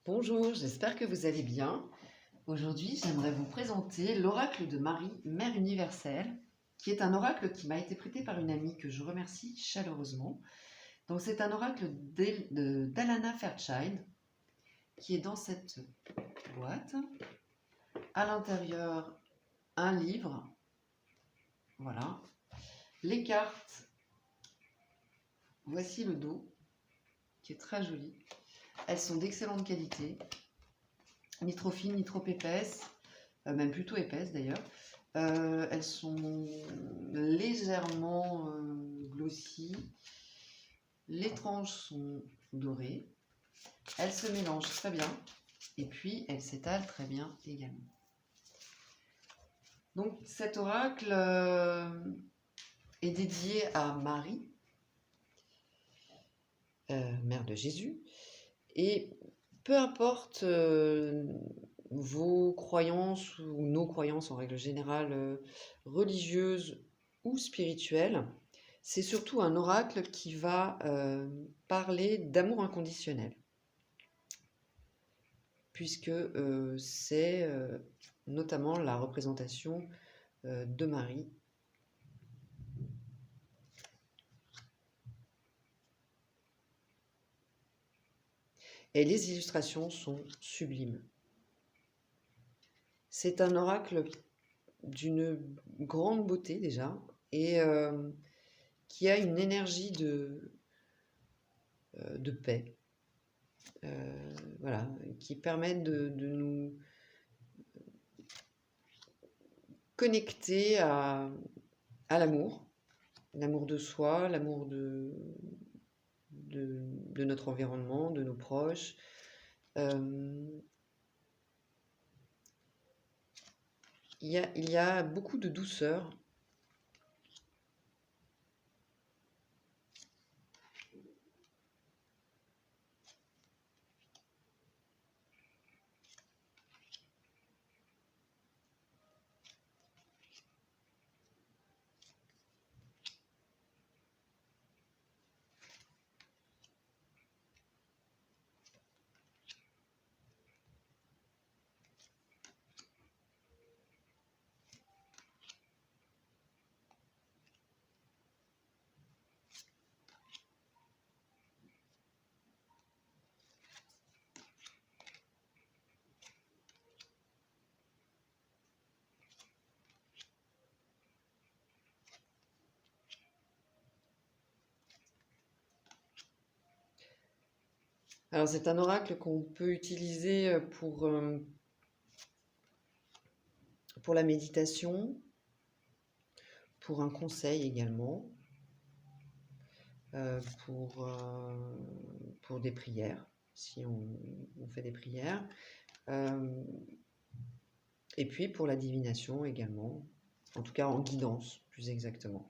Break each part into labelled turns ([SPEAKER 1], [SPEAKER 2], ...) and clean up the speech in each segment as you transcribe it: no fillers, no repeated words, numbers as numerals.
[SPEAKER 1] Bonjour, j'espère que vous allez bien. Aujourd'hui, j'aimerais vous présenter l'oracle de Marie, Mère universelle, qui est un oracle qui m'a été prêté par une amie que je remercie chaleureusement. Donc, c'est un oracle d'Alana Fairchild qui est dans cette boîte. À l'intérieur, un livre. Voilà. Les cartes. Voici le dos, qui est très joli. Elles sont d'excellente qualité, ni trop fines, ni trop épaisses, même plutôt épaisses d'ailleurs. Elles sont légèrement glossy. Les tranches sont dorées. Elles se mélangent très bien. Et puis, elles s'étalent très bien également. Donc, cet oracle est dédié à Marie, mère de Jésus. Et peu importe vos croyances ou nos croyances en règle générale, religieuses ou spirituelles, c'est surtout un oracle qui va parler d'amour inconditionnel, puisque c'est notamment la représentation de Marie. Et les illustrations sont sublimes. C'est un oracle d'une grande beauté déjà, et qui a une énergie de paix, voilà, qui permet de nous connecter à l'amour, l'amour de soi, l'amour de notre environnement, de nos proches. Il y a beaucoup de douceur. Alors c'est un oracle qu'on peut utiliser pour la méditation, pour un conseil également, pour des prières, si on fait des prières, et puis pour la divination également, en tout cas en guidance plus exactement.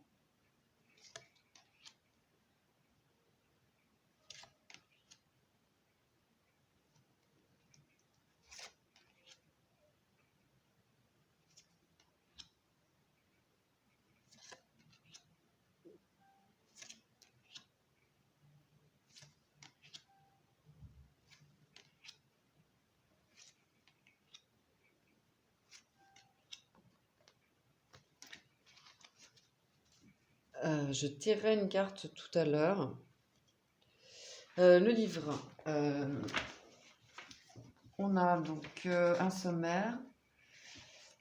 [SPEAKER 1] Je tirerai une carte tout à l'heure. Le livre, on a donc un sommaire,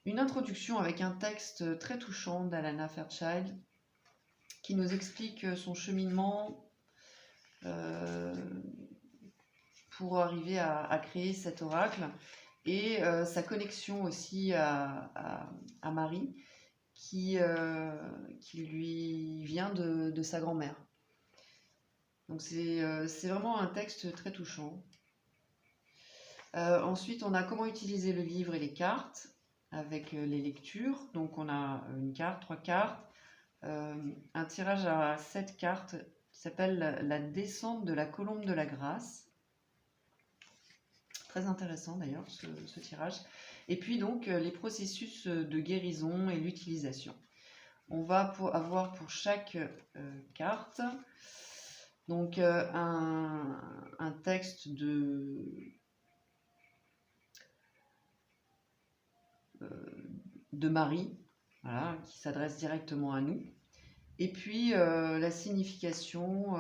[SPEAKER 1] une introduction avec un texte très touchant d'Alana Fairchild qui nous explique son cheminement pour arriver à créer cet oracle et sa connexion aussi à Marie qui lui vient de sa grand-mère. Donc c'est vraiment un texte très touchant. Ensuite, on a comment utiliser le livre et les cartes avec les lectures. Donc on a une carte, 3 cartes, un tirage à 7 cartes qui s'appelle la descente de la colombe de la grâce. Très intéressant d'ailleurs ce tirage. Et puis donc les processus de guérison et l'utilisation. On va avoir pour chaque carte donc un texte de Marie, voilà, qui s'adresse directement à nous. Et puis la signification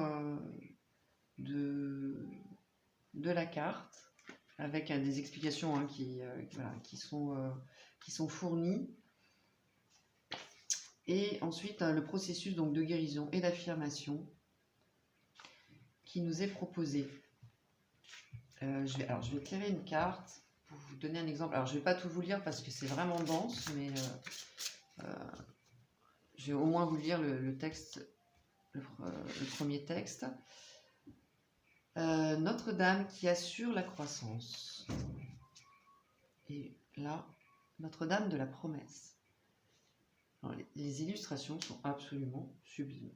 [SPEAKER 1] de la carte, avec des explications hein, voilà, qui sont fournies. Et ensuite, le processus donc, de guérison et d'affirmation qui nous est proposé. Je vais éclairer une carte pour vous donner un exemple. Alors, je ne vais pas tout vous lire parce que c'est vraiment dense, mais je vais au moins vous lire le texte, le premier texte. Notre-Dame qui assure la croissance. Et là, Notre-Dame de la promesse. Alors, les illustrations sont absolument sublimes.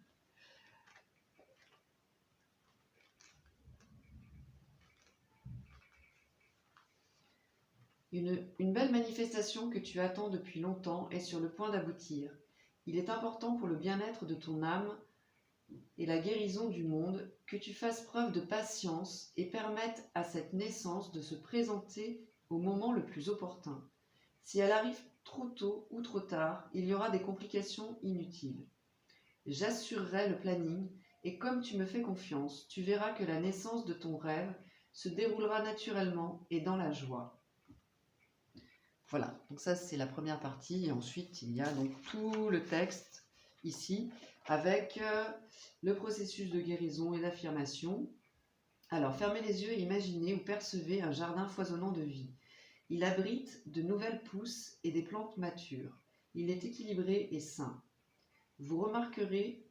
[SPEAKER 1] Une belle manifestation que tu attends depuis longtemps est sur le point d'aboutir. Il est important pour le bien-être de ton âme et la guérison du monde que tu fasses preuve de patience et permettes à cette naissance de se présenter au moment le plus opportun. Si elle arrive trop tôt ou trop tard, il y aura des complications inutiles. J'assurerai le planning et comme tu me fais confiance, tu verras que la naissance de ton rêve se déroulera naturellement et dans la joie. Voilà, donc ça c'est la première partie et ensuite il y a donc tout le texte ici avec le processus de guérison et d'affirmation. Alors fermez les yeux et imaginez ou percevez un jardin foisonnant de vie. Il abrite de nouvelles pousses et des plantes matures. Il est équilibré et sain. Vous remarquez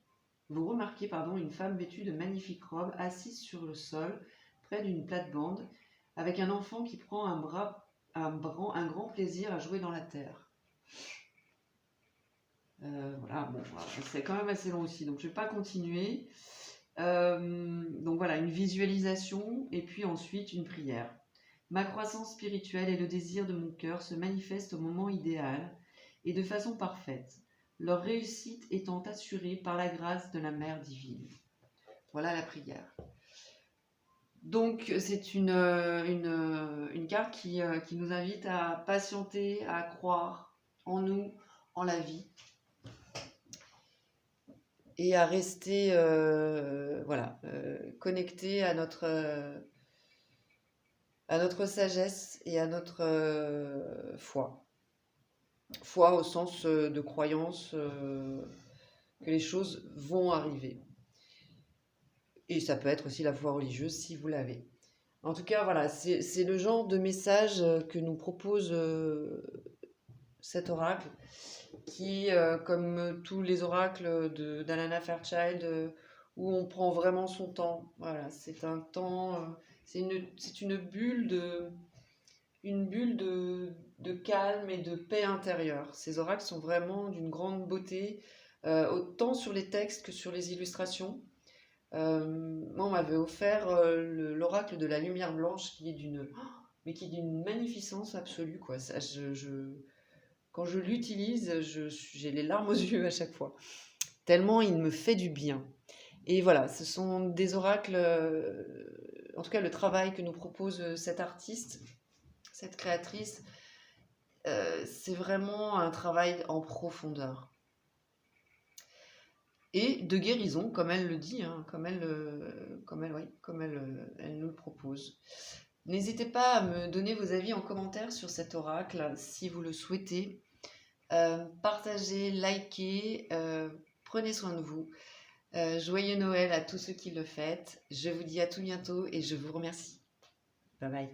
[SPEAKER 1] une femme vêtue de magnifiques robes assise sur le sol près d'une plate-bande avec un enfant qui prend un grand plaisir à jouer dans la terre. Voilà, bon, c'est quand même assez long aussi, donc je ne vais pas continuer. Donc voilà, une visualisation et puis ensuite une prière. Ma croissance spirituelle et le désir de mon cœur se manifestent au moment idéal et de façon parfaite, leur réussite étant assurée par la grâce de la Mère divine. Voilà la prière. Donc c'est une carte qui nous invite à patienter, à croire en nous, en la vie, et à rester connecté à notre sagesse et à notre foi. Foi au sens de croyance que les choses vont arriver. Et ça peut être aussi la foi religieuse si vous l'avez. En tout cas, voilà, c'est le genre de message que nous propose cet oracle qui, comme tous les oracles d'Alana Fairchild, où on prend vraiment son temps. Voilà, c'est un temps, c'est une bulle de calme et de paix intérieure. Ces oracles sont vraiment d'une grande beauté, autant sur les textes que sur les illustrations. Moi, on m'avait offert l'oracle de la lumière blanche qui est d'une magnificence absolue, quoi. Ça, quand je l'utilise, j'ai les larmes aux yeux à chaque fois, tellement il me fait du bien. Et voilà, ce sont des oracles, en tout cas le travail que nous propose cet artiste, cette créatrice, c'est vraiment un travail en profondeur. Et de guérison, comme elle le dit, hein, comme elle nous le propose. N'hésitez pas à me donner vos avis en commentaire sur cet oracle, si vous le souhaitez. Partagez, likez, prenez soin de vous. Joyeux Noël à tous ceux qui le fêtent. Je vous dis à tout bientôt et je vous remercie. Bye bye.